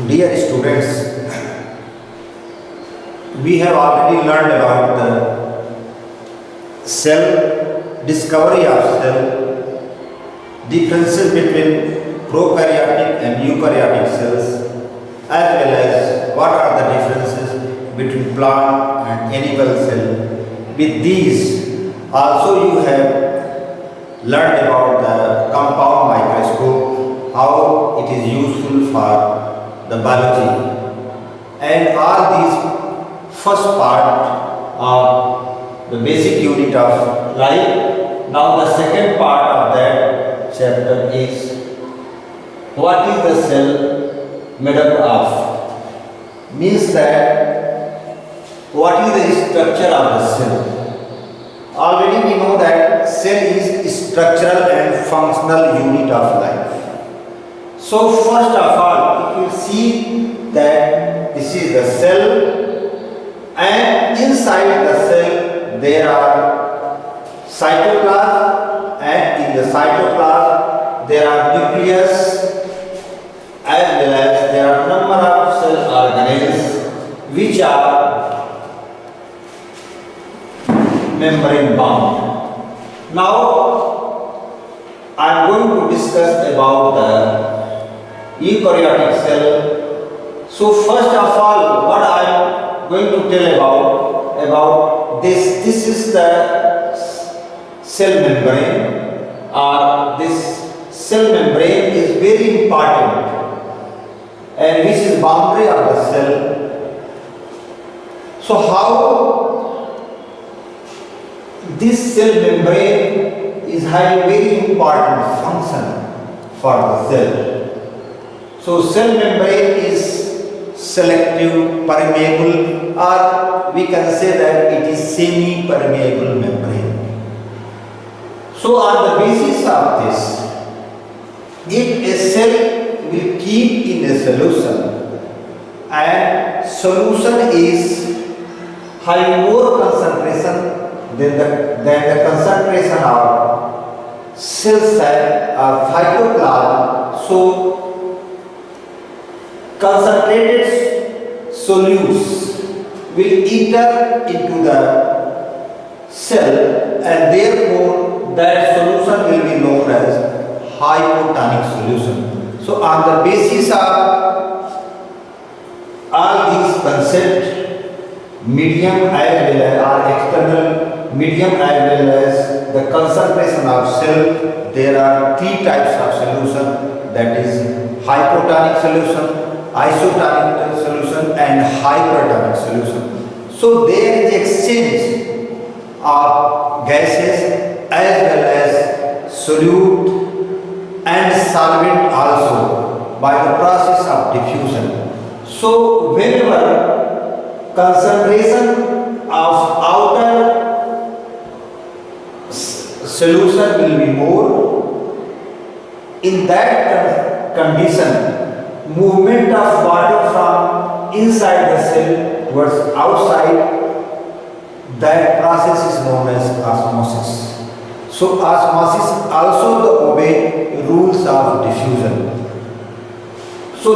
Dear students, we have already learned about the cell, discovery of cell, differences between prokaryotic and eukaryotic cells, as well as what are the differences between plant and animal cell. With these, also you have learned about the compound microscope, how it is useful for the biology, and all these first part are the basic unit of life. Now the second part of that chapter is what is the cell made up of, means that what is the structure of the cell. Already we know that cell is structural and functional unit of life. So first of all, if you see that this is the cell, and inside the cell there are cytoplasm, and in the cytoplasm there are nucleus, as well as there are number of cell organelles which are membrane bound. Now I am going to discuss about the eukaryotic cell. So first of all, what I am going to tell about this is the cell membrane, or this cell membrane is very important, and which is boundary of the cell. So how this cell membrane is having very important function for the cell. So cell membrane is selective, permeable, or we can say that it is semi-permeable membrane. So on the basis of this, if a cell will keep in a solution, and solution is having more concentration than the concentration of cell or phytoplasm, so concentrated solutes will enter into the cell, and therefore that solution will be known as hypotonic solution. So on the basis of all these concepts, medium as well as our external medium as well as the concentration of cell, there are three types of solution, that is hypotonic solution, isotonic solution, and hypertonic solution. So there is exchange of gases as well as solute and solvent also by the process of diffusion. So whenever concentration of outer solution will be more, in that condition movement of water from inside the cell towards outside, that process is known as osmosis. So osmosis also obey rules of diffusion. So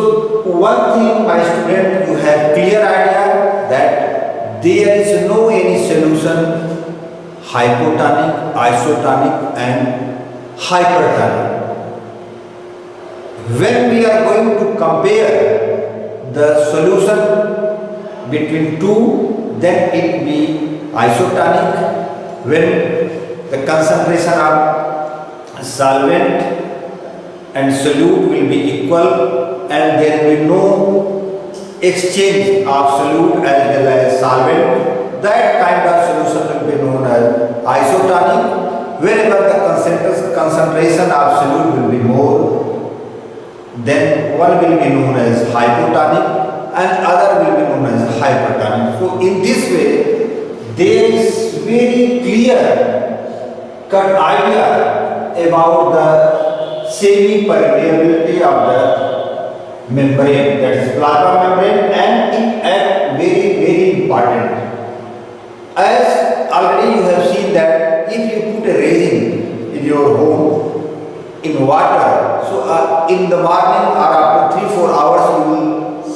one thing, my student, you have clear idea that there is no any solution hypotonic, isotonic and hypertonic. When we are going to compare the solution between two, then it be isotonic. When the concentration of solvent and solute will be equal, and there will be no exchange of solute as well as solvent, that kind of solution will be known as isotonic. Wherever the concentration of solute will be more, then one will be known as hypotonic and other will be known as hypertonic. So in this way, there is very clear cut idea about the semi-permeability of the membrane, that is plasma membrane, and it acts very important. As already you have seen that if you put a resin in your home in water, so in the morning or after 3-4 hours you will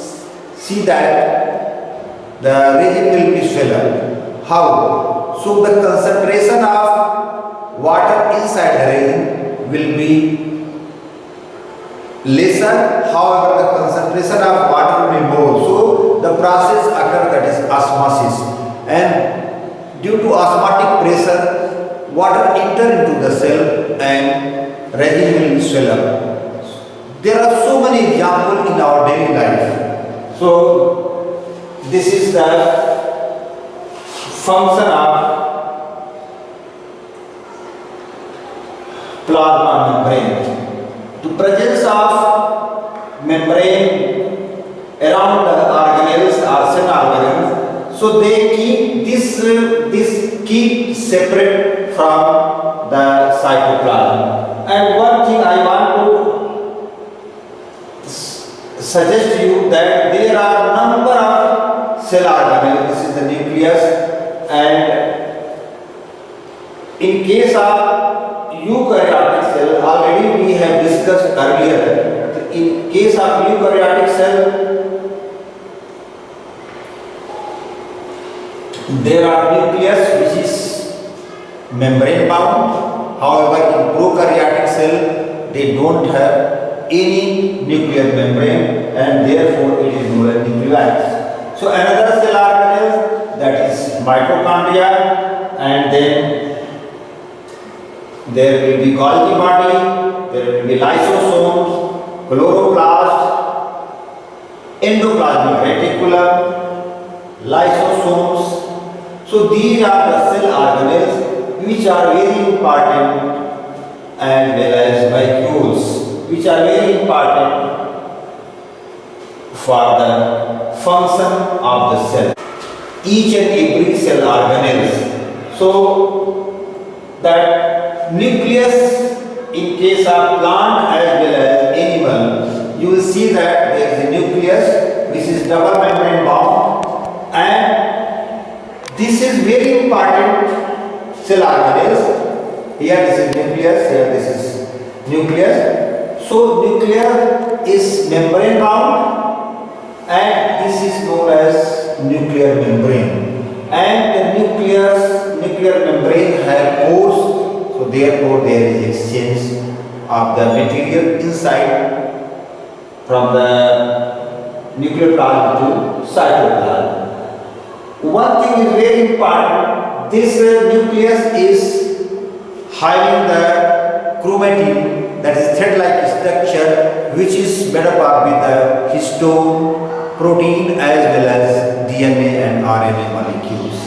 see that the region will be swell. How? So the concentration of water inside the region will be lesser, however the concentration of water will be more. So the process occurs, that is osmosis, and due to osmotic pressure water enter into the cell and resin will swell up. There are so many examples in our daily life. So this is the function of plasma membrane. The presence of membrane around the organelles or cell organelles, so they keep this keep separate from the cytoplasm. And one thing I want to suggest to you that there are number of cell organelles. This is the nucleus, and in case of eukaryotic cell, already we have discussed earlier. In case of eukaryotic cell, there are nucleus which is membrane bound. However, in prokaryotic cell they don't have any nuclear membrane, and therefore it is known as nucleus. So another cell organelle, that is mitochondria, and then there will be Golgi body, there will be lysosomes, chloroplast, endoplasmic reticulum, lysosomes. So these are the cell organelles which are very important, as well as vacuoles, which are very important for the function of the cell. Each and every cell organelles. So that nucleus in case of plant as well as animal, you will see that there is a nucleus which is double membrane bound, and this is very important cell organelles. Here this is nucleus, here this is nucleus. So nucleus is membrane bound, and this is known as nuclear membrane. And the nuclear membrane have pores, so therefore there is exchange of the material inside from the nuclear plasm to cytoplasm. One thing is very important, this nucleus is having the chromatin, that is thread-like structure, which is made up with the histone, protein as well as DNA and RNA molecules.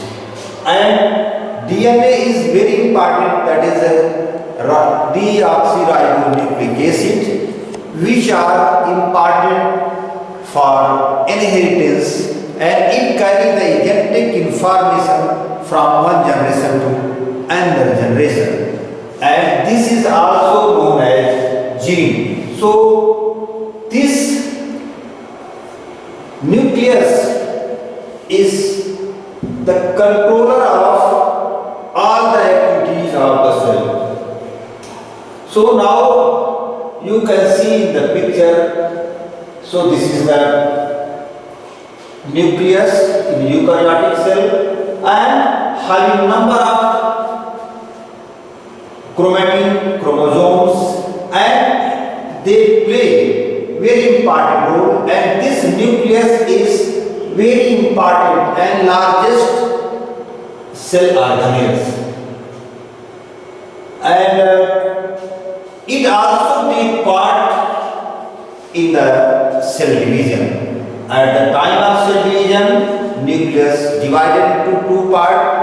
And DNA is very important, that is a deoxyribonucleic acid, which are important for inheritance, and it carries the genetic information from one generation to another generation, and this is also known as gene. So this nucleus is the controller of all the activities of the cell. So now you can see in the picture, so this is the nucleus in eukaryotic cell, and having number of chromatin, chromosomes, and they play very important role, and this nucleus is very important and largest cell organelles, and it also take part in the cell division. At the time of cell division, nucleus divided into two parts.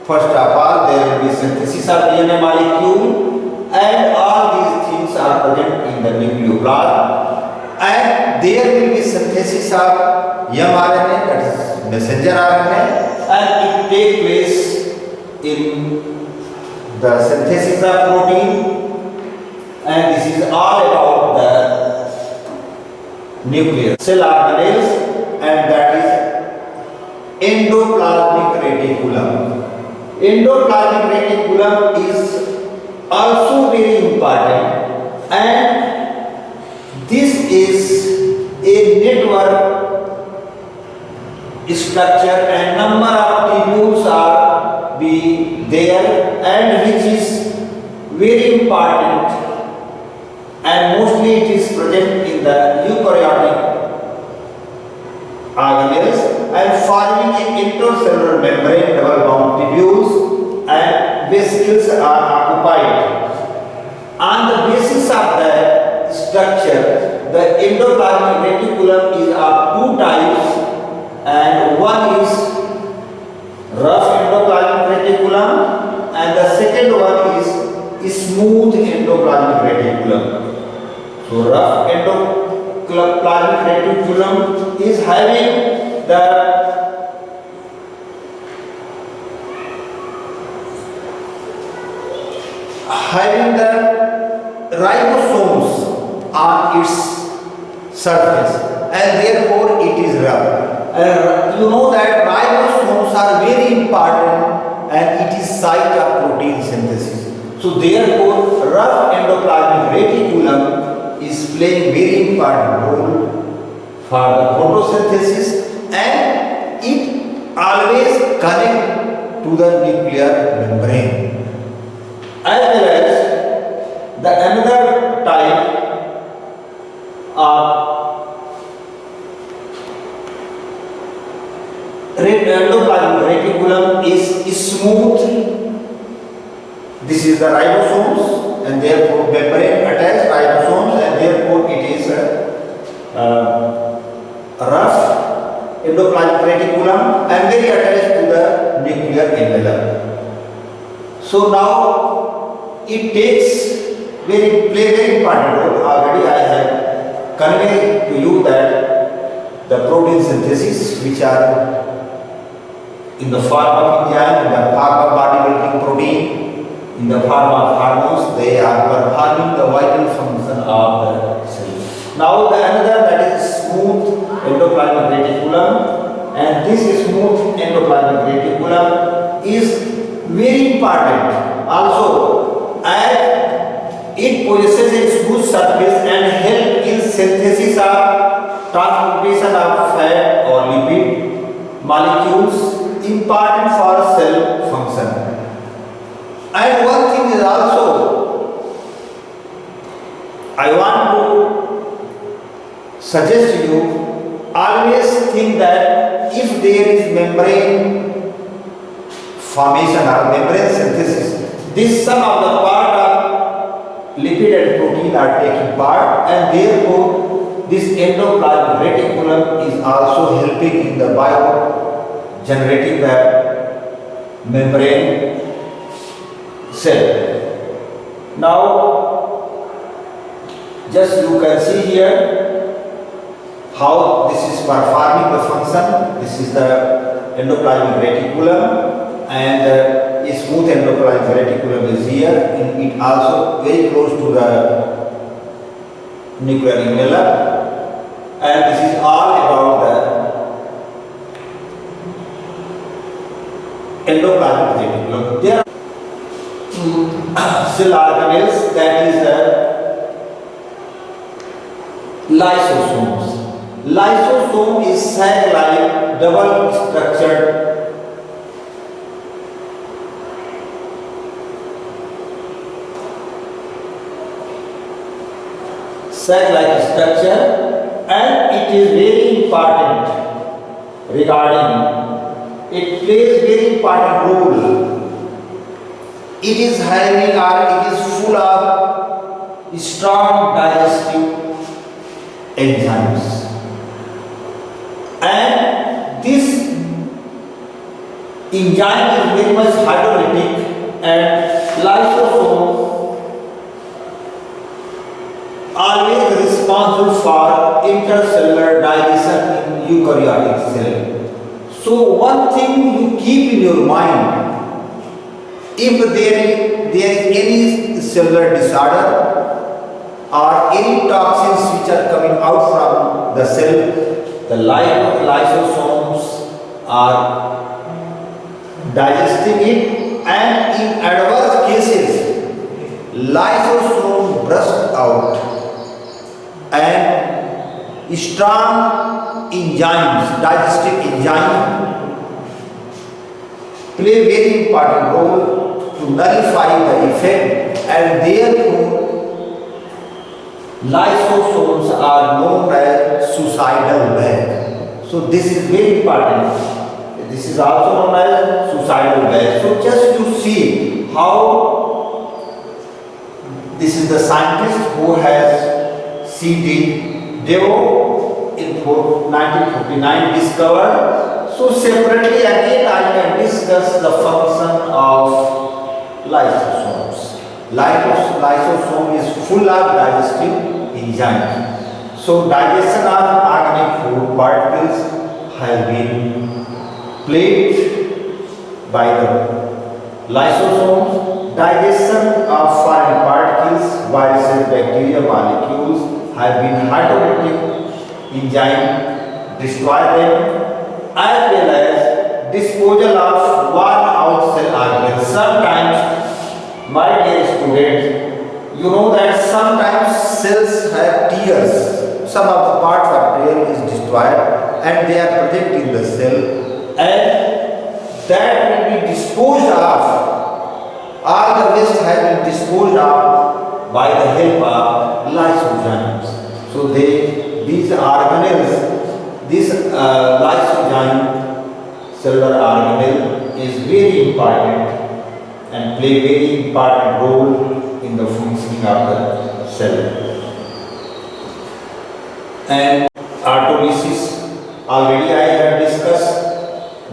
First of all, there will be synthesis of DNA molecule, and all these things are present in the nucleoplasm, and there will be synthesis of mRNA, that is messenger RNA, and it takes place in the synthesis of protein, and this is all about the nucleus, cell organelles, and that is endoplasmic reticulum. Endoplasmic reticulum is also very important, and this is a network structure and number of tubules are be there, and which is very important, and mostly it is present in the eukaryotic organelles and forming an intercellular membrane, double bound tubules and vesicles are occupied. On the basis of the structure, the endoplasmic reticulum is of two types, and one is rough endoplasmic reticulum and the second one is smooth endoplasmic reticulum. So rough endoplasmic reticulum is having the ribosomes on its surface, and therefore it is rough. You know that ribosomes are very important and it is site of protein synthesis. So therefore rough endoplasmic reticulum is playing very important role for the photosynthesis, and it always connect to the nuclear membrane. As well as the another type of endoplasmic reticulum is smooth. This is the ribosomes, and therefore membrane attached ribosomes, and therefore it is rough endoplasmic reticulum and very attached to the nuclear envelope. So now it takes play very important role. Already I have conveyed to you that the protein synthesis, which are in the form of enzyme, in the form of body-building protein, in the form of hormones, they are performing the vital function of the cell. Now the another, that is smooth endoplasmic reticulum, and this smooth endoplasmic reticulum is very important also, as it possesses a smooth surface and help in synthesis of transportation of fat or lipid molecules important for cell function. And one thing is also, I want to suggest to you, always think that if there is membrane formation or membrane synthesis, this sum of the part of lipid and protein are taking part, and therefore this endoplasmic reticulum is also helping in the generating the membrane cell. Now just you can see here how this is performing the function. This is the endoplasmic reticulum, and a smooth endoplasmic reticulum is here. It also very close to the nuclear envelope, and this is all about the endoplasmic reticulum. There are cell organelles, that is the lysosomes. Lysosome is sac-like double structured sac-like structure, and it is very important regarding, it plays very important role. It is having, or it is full of strong digestive enzymes, and this enzyme is very much hydrolytic, and lysosome always responsible for intercellular digestion in eukaryotic cell. So one thing you keep in your mind, if there is any cellular disorder or any toxins which are coming out from the cell, the lysosomes are digesting it, and in adverse cases lysosome burst out and strong enzymes, digestive enzymes play very important role to nullify the effect, and therefore lysosomes are known as suicidal bag. So this is very important. This is also known as suicidal bag. So just to see how this is the scientist who has C.D. Devo in 1949 discovered. So separately again I can discuss the function of lysosomes. Lysosome is full of digestive enzymes. So digestion of organic food particles has been played by the lysosomes. Digestion of foreign particles, viruses, bacteria, molecules have been hydrolytic enzyme destroy them, as well as disposal of worn out cell organelles. Sometimes, my dear students, you know that sometimes cells have tears. Some of the parts of tail is destroyed and they are protecting the cell, and that will be disposed of. All the waste has been disposed of by the help of lysosomes. So these organelles, this lysozyme cellular organelle is very important and play very important role in the functioning of the cell. And autolysis, already I have discussed,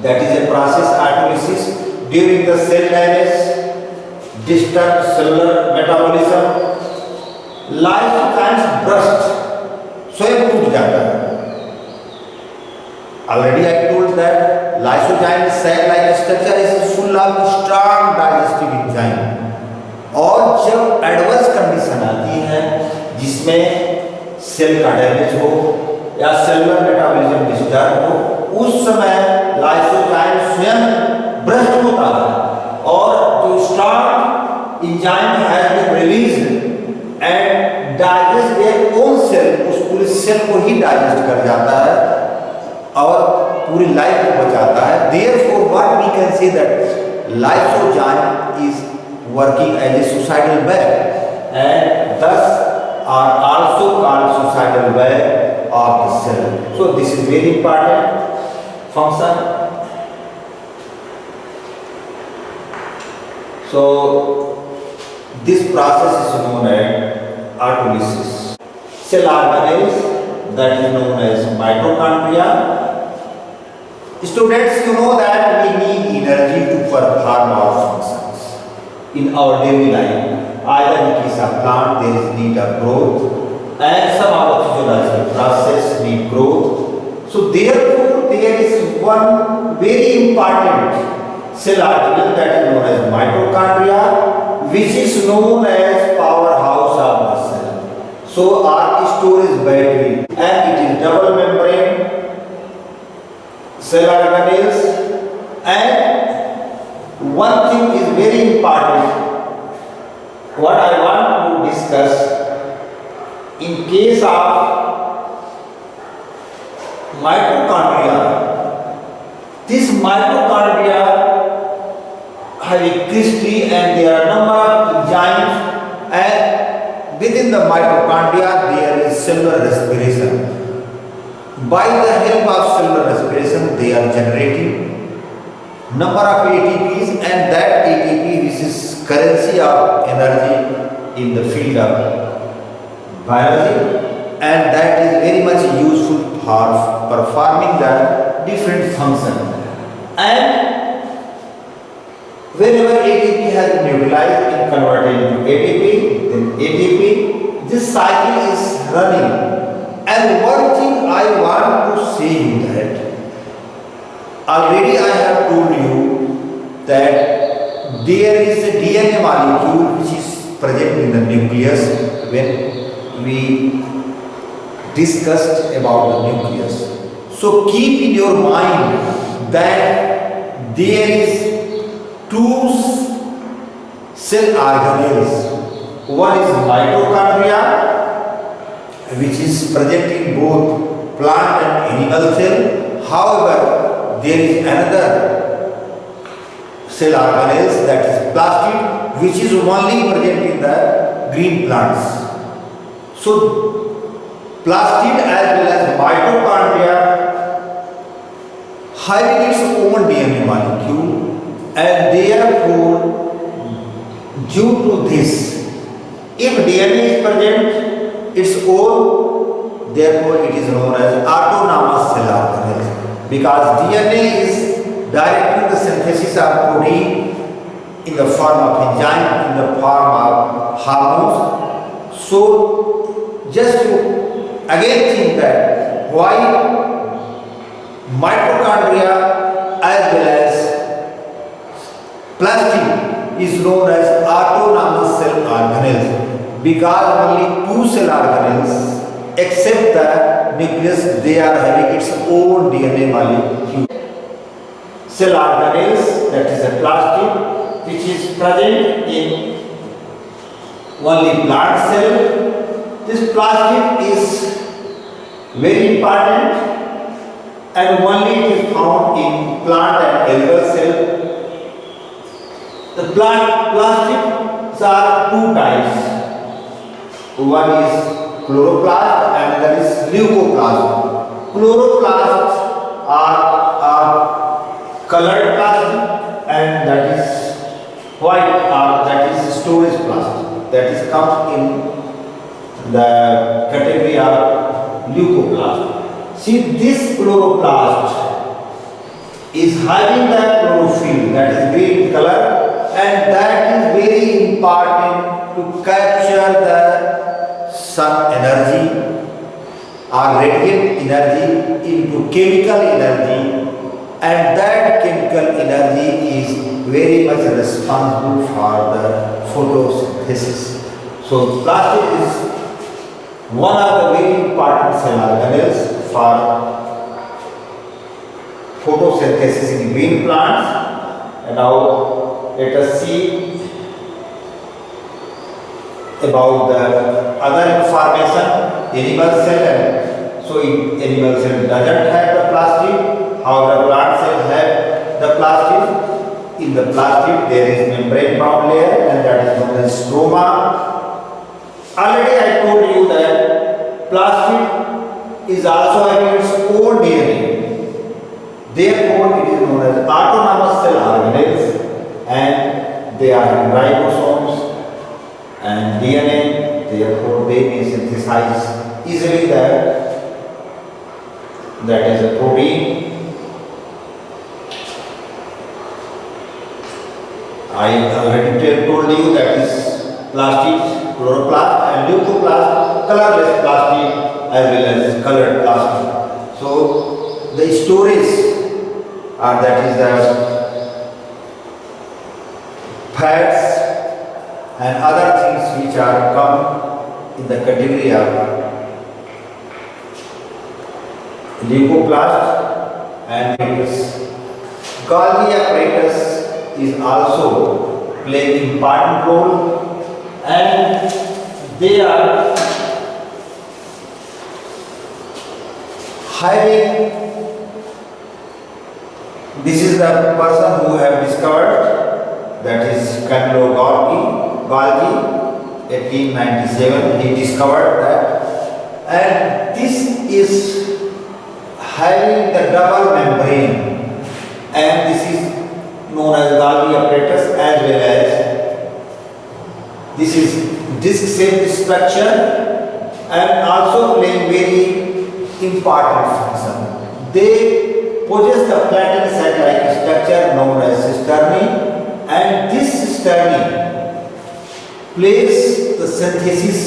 that is a process autolysis during the cell damage, distant cellular metabolism, lysozymes burst, स्वयं टूट जाता है. Already I told that lysozyme cell-like structure is full of strong digestive enzyme. और जब adverse condition आती है जिसमें cell का डैमेज हो या सेलुलर मेटाबॉलिज्म डिस्टर्ब हो, उस समय लाइसोजाइम स्वयं ब्रस्ट होता है और जो strong enzyme has been released and digest their own cell, उस पूरे सेल को ही डाइजेस्ट कर जाता है और पूरी लाइफ को बचाता है. Therefore, what we can say that lysozyme is working as a suicidal bag, and thus are also called suicidal bag of the cell. So this is very important function. So this process is known as autolysis. Cell organelles, that is known as mitochondria. Students, you know that we need energy to perform our functions in our daily life. Either in case of plant, there is need of growth, and some of the physiological process need growth. So therefore, there is one very important cell organelle that is known as mitochondria, which is known as powerhouse of the cell. So our storage battery, and it is double membrane cell organelles. And one thing is very important, what I want to discuss, in case of mitochondria, this mitochondria have a crystal and there are number of enzymes, and within the mitochondria there is cellular respiration. By the help of cellular respiration, they are generating number of ATPs, and that ATP, which is currency of energy in the field of biology, and that is very much useful for performing the different functions. And whenever ATP has been utilized and converted into ATP, then ATP, this cycle is running. And one thing I want to say you that already I have told you that there is a DNA molecule which is present in the nucleus when we discussed about the nucleus. So keep in your mind that there is two cell organelles. One is mitochondria, which is present in both plant and animal cell. However, there is another cell organelles, that is plastid, which is only present in the green plants. So plastid as well as mitochondria having its own DNA molecule, and therefore due to this, if DNA is present its own, therefore it is known as autonomous cell organelles, because DNA is directing the synthesis of protein in the form of enzyme, in the form of hormones. So just to again think that why mitochondria as well as plastid is known as autonomous cell organelles, because only two cell organelles except the nucleus, they are having its own DNA molecule. Cell organelles, that is a plastid, which is present in only plant cell. This plastid is very important, and only it is found in plant and animal cell. The plant plastids are two types. One is chloroplast and another is leucoplast. Chloroplasts are colored plastic, and that is white, or that is storage plastic. That is comes in the category of leucoplast. See, this chloroplast is having the chlorophyll, that is green color, and that is very important to capture the sun energy or radiant energy into chemical energy, and that chemical energy is very much responsible for the photosynthesis. So plastic is one of the very important cell organelles for photosynthesis in green plants. And now let us see about the other information. Animal cell, and so animal cell doesn't have the plastic, however plant cell have the plastic. In the plastic there is membrane bound layer, and that is known as stroma. Already I told you that plastic is also having its own DNA. Therefore, it is known as autonomous cell organelles, and they are having ribosomes and DNA. Therefore, they may synthesize easily that is a protein. I already told you that is plastic, chloroplast, and leucoplast, colorless plastic as well as colored plastic. So the storage, that is the fats and other things which are come in the category of leucoplast and Golgi apparatus is also playing important role, and they are having, this is the person who have discovered, that is Camillo Golgi, 1897, he discovered that, and this is having the double membrane, and this is known as Golgi apparatus, as well as this is disc shaped structure, and also playing very important function. They possess the flattened sac-like structure known as cisternae, and this cisternae plays the synthesis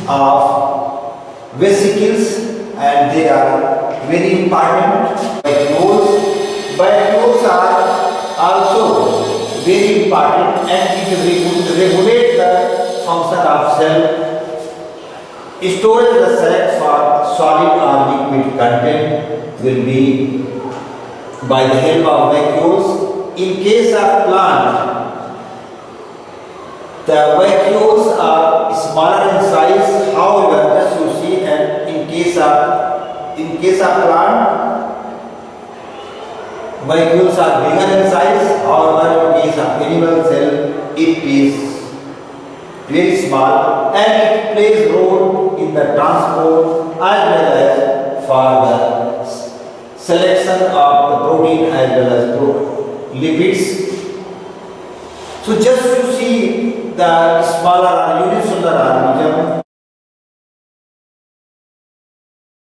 of vesicles, and they are very important. Vacuoles are also very important, and it regulates the function of cell. Storage the sac for solid or liquid content will be by the help of vacuoles. In case of plant, the vacuoles are smaller in size, however, as you see, and in case of in case of plant, molecules are bigger in size, however, in case of animal cell, it is very small and it plays role in the transport as well as for the selection of the protein as well as lipids. So just to see the smaller or unicellular organism,